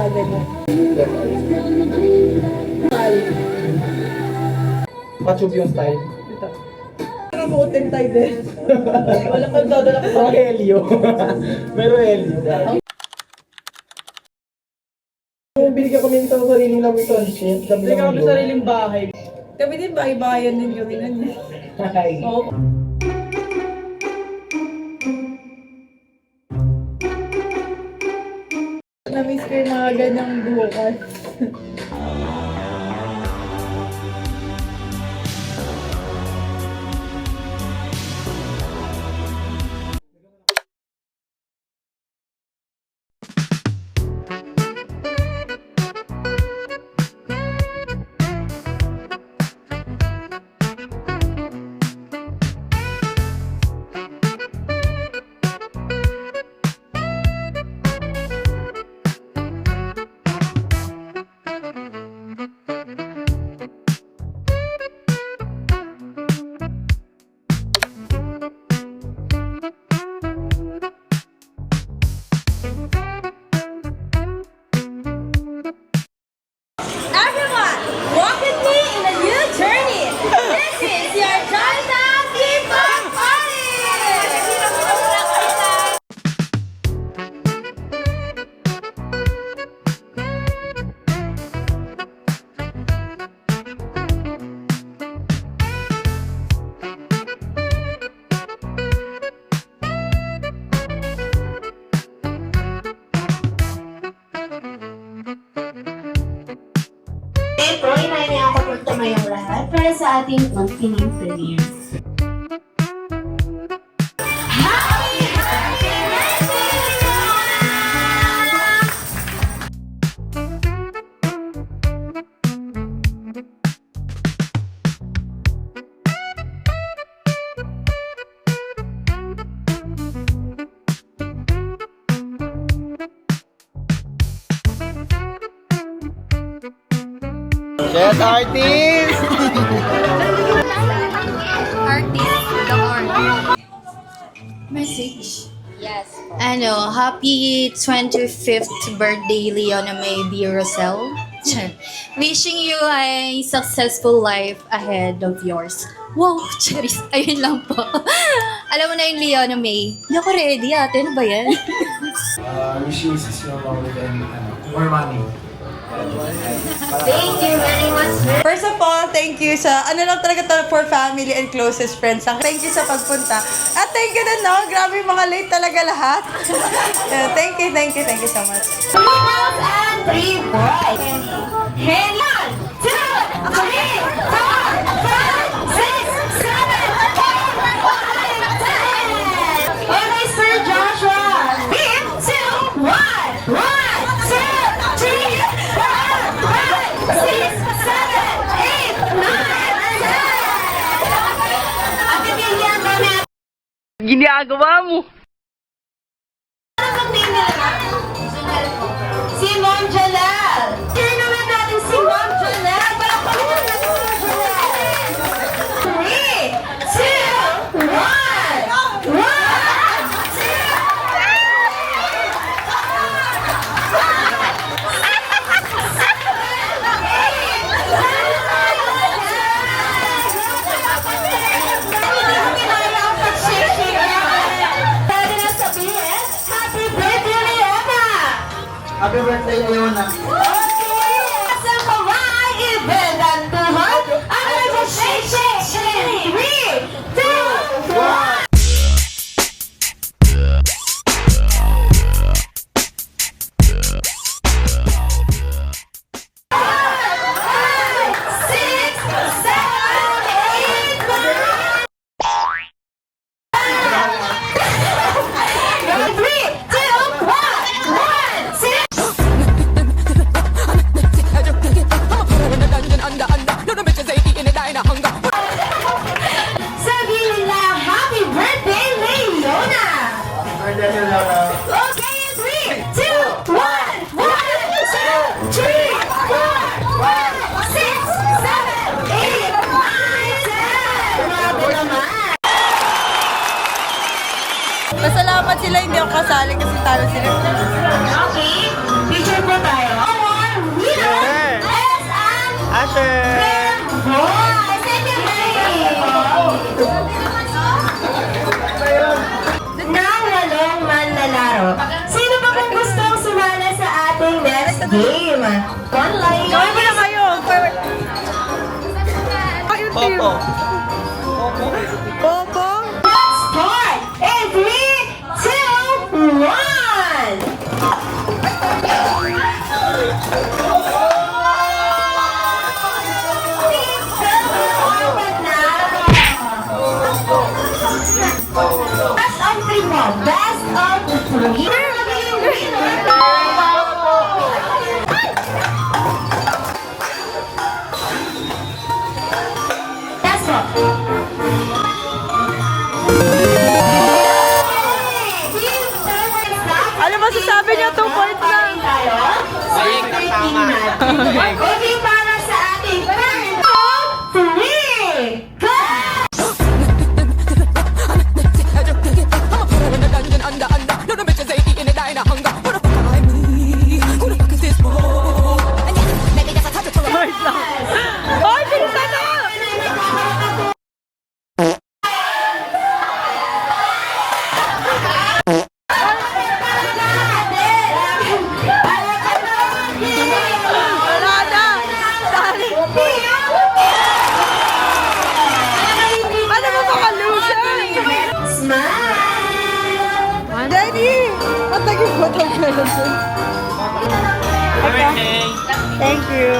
bagay mo. Patchub yung style. Ito. Nakamutin tayo din. Walang magdadala ko. Ang Helio. Meron Helio. Kung binigyan kami ito sa sariling lang ito, Hindi kami sariling bahay. Kami din bahay-bahayan din kami nun. Oo. Na-miss ko yung mga ganyang bukas. Everyone, walk with me in a new journey. This is your Chinatown K-pop party. Pro, inayin niya ako kung tumayong lahat para sa ating opening premiere. Yes, artist! Message. Yes. Ano, happy 25th birthday, Leona May B. Rosel. Wishing you a successful life ahead of yours. Wow, Charis. Ayun lang po. Alam mo na yung Leona May. Hindi ako ready ate. Ano ba yan? Wish you your mom and more money. Thank you very much, sir. First of all, thank you sa, ano lang talaga to for family and closest friends lang. Thank you sa pagpunta. At thank you din, no? Grabe yung mga late talaga lahat. Yeah, thank you so much. 3 girls and 3 boys. And 1, 2, 3, 4, 5, 6, 7, 8, 9, 10. Okay, Sir Joshua. 3, 2, 1, 1, 2, 3, 4, 5, 6, 7, 8, 9, 10. At bibigyan kami. Ginagawa mo! Ano bang name nila? Si Ma'am Jalal. Share naman natin si Ma'am Jalal. Palakpakan natin si Ma'am Jalal. 3, 2, 1, 1, 2, 3. Happy birthday, Leona! Happy birthday, Leona! Okay! Sa Hawaii, ibendan tuhod, ang nag-shake, shake, shake! 3, 2, 1! Sabihin lang, happy birthday, Leona! Birthday, Leona! Okay, 3, 2, 1, 1, 2, 3, 4, 5, 6, 7, 8, 9, 10! Grabe naman! Pasalamat sila, hindi ako kasali kasi talo sila. Okay, picture po tayo. pleasure. Boy, second name. Nang walong manlalaro. Sino ba kung gustong sumala sa ating next game? Online. Gawin mo na kayo. Popo. Popo? Let's start in 3, 2, 1. Best of three mo. Best of three. That's all. Ano masasabi niyo? 2 points lang. Okay, para sa ating turn of 3. Go! Hoy, bilisan na! Wala na! Dali! Ano ba mga loser? Smile! Daddy! Matagin mo ito ka Thank you.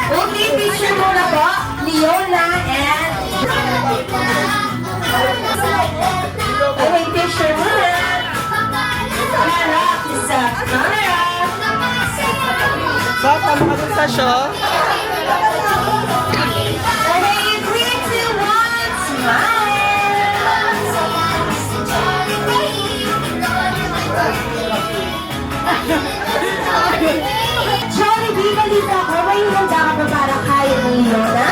Okay, picture muna po. Leona and... Okay, picture muna. Harap sa camera. Bata mga dun sa show. Okay, 3, 2, 1, smile! Jollibee, balita ko, may handa ka ba para kaya ng Leona?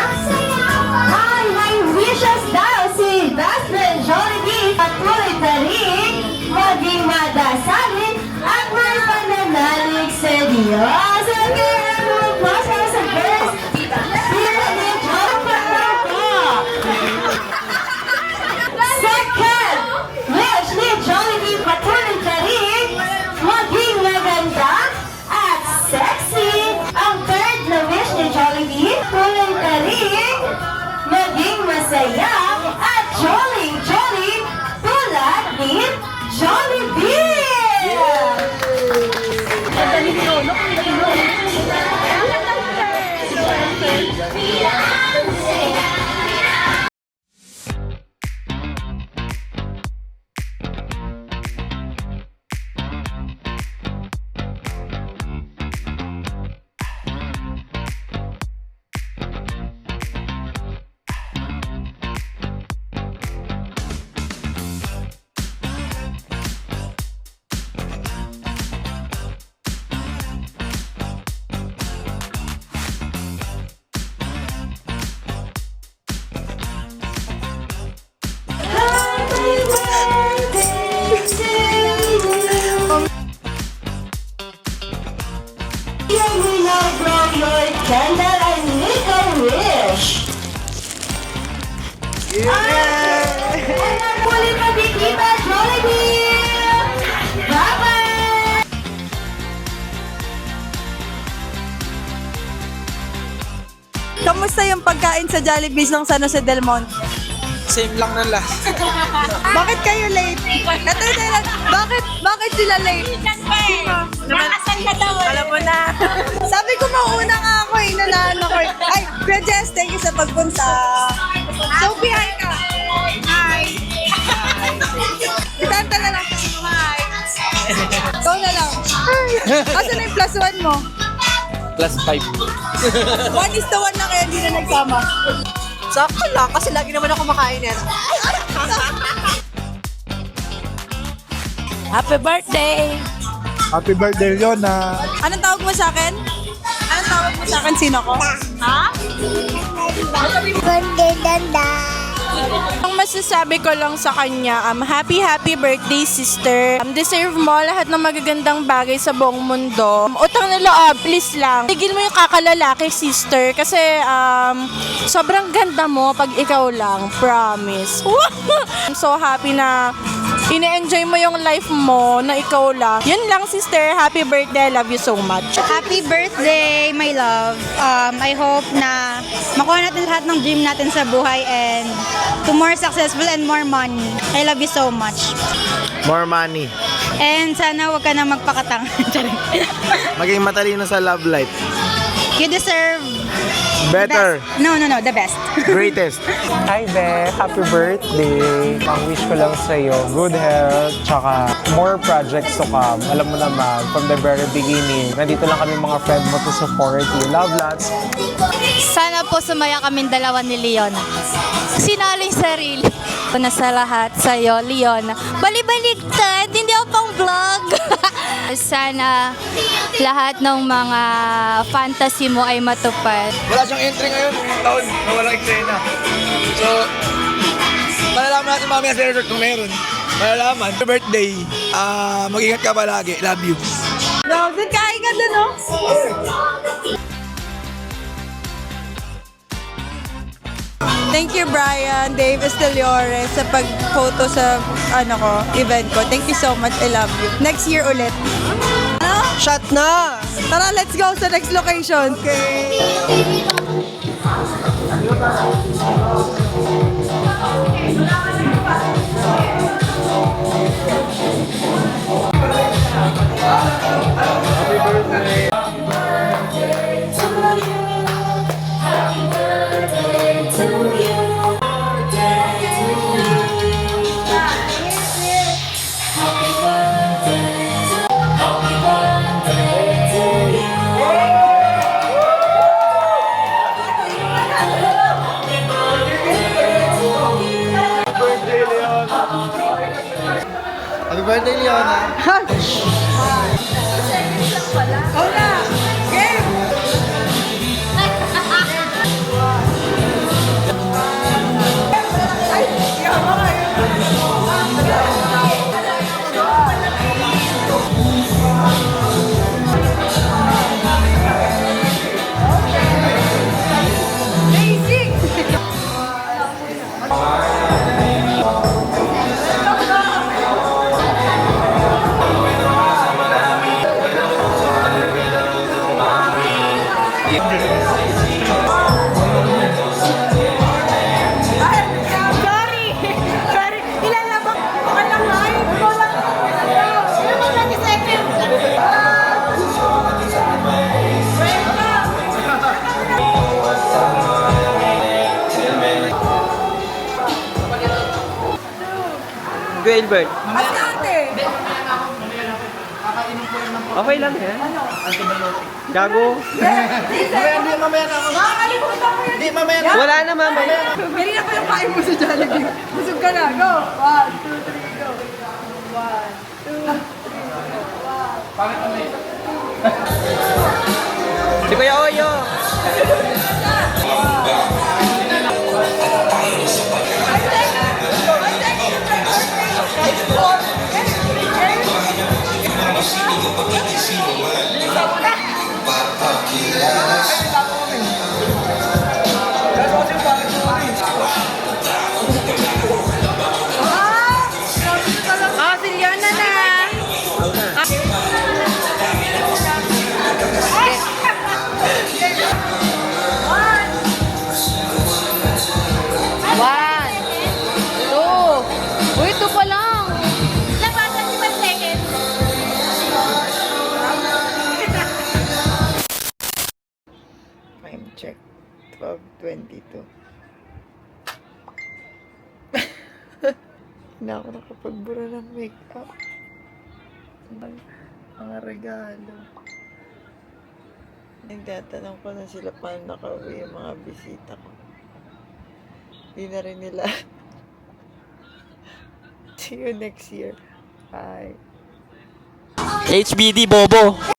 Hi, my wishes daw si best friend Jollibee patuloy na rin maging madasalin at may pananalig sa Diyos. Okay, everyone, plus para sa girls. Here ni Jollibee po. Second, wish ni Jollibee patuloy na rin maging maganda at sexy. Ang third na wish ni Jollibee, tuloy na rin maging masaya at jolly tulad ni Jollibee! Candle and make a wish. Muli pagkikita, Jollibee! Bye-bye! Kamusta yung pagkain sa Jollibee ng San Jose Del Monte? Same lang ng lahat. Bakit kayo late? Ito na lang. Bakit sila late? Nakasan ka daw eh. Alam mo na. Sabi ko mauna nga ako eh. Nanaan ako eh. Ay, Kuya Jess, thank you sa pagpunta. Sophie, hi ka. Hi. Itanta na lang. Hi. Ikaw na lang. Asa na yung +1 mo? +5. 1:1 na kaya hindi na nagsama. Sakto lang kasi lagi naman ako makain yan. Happy birthday! Happy birthday, Leona. Anong tawag mo sa akin? Anong tawag mo sa akin? Sino ko? Ha? Ang masasabi ko lang sa kanya, happy birthday sister. Deserve mo lahat ng magagandang bagay sa buong mundo. Utang na loob, please lang. Tigil mo yung kakalalaki sister kasi sobrang ganda mo pag ikaw lang, promise. I'm so happy na ine-enjoy mo yung life mo na ikaw lang. Yun lang sister, happy birthday, I love you so much. Happy birthday, my love. I hope na makuha natin lahat ng dream natin sa buhay and to more successful and more money. I love you so much. More money. And sana wag ka na magpakatanga. Maging matalino sa love life. You deserve Better. best. No, the best. Greatest. Hi, Be. Happy birthday. Ang wish ko lang sa'yo, good health, tsaka more projects to come. Alam mo naman, from the very beginning, nandito lang kami mga friend mo to support you. Love lots. Sana po sumaya kaming dalawa ni Leon. Sinaling sarili. Na sa lahat sa'yo, Leon. Balibaligtad, hindi ako pang vlog. Sana lahat ng mga fantasy mo ay matupad. Wala siyang entry ngayon, ngayong taon na walang eksena. So, malalaman natin mamaya sa resort kung meron. Malalaman. Happy birthday. Mag-ingat ka palagi. Love you. Dog, kain ka dun, no? Thank you, Brian, Dave Esteliore, sa pag-photo sa event ko. Thank you so much. I love you. Next year ulit. Shot na! Tara, let's go sa next location. Okay. Happy birthday, Leona. Albert. Okay lang yan. Gago. Wala na mamaya. Ganyan na pa yung kain mo sa Jollibee. Busog ka na. Go. 1, 2, 3, go. 1, 2, 3, go. Si Kuya Oyo. Si Leona na. Uy, ito pa lang. Labasan si 1 second. Time check. 12:22. Hindi ako nakapagbura ng makeup. Mga regalo. Nagtatanong ko na sila paano nakauwi yung mga bisita ko. Hindi na rin nila. See you next year. Bye. HBD Bobo.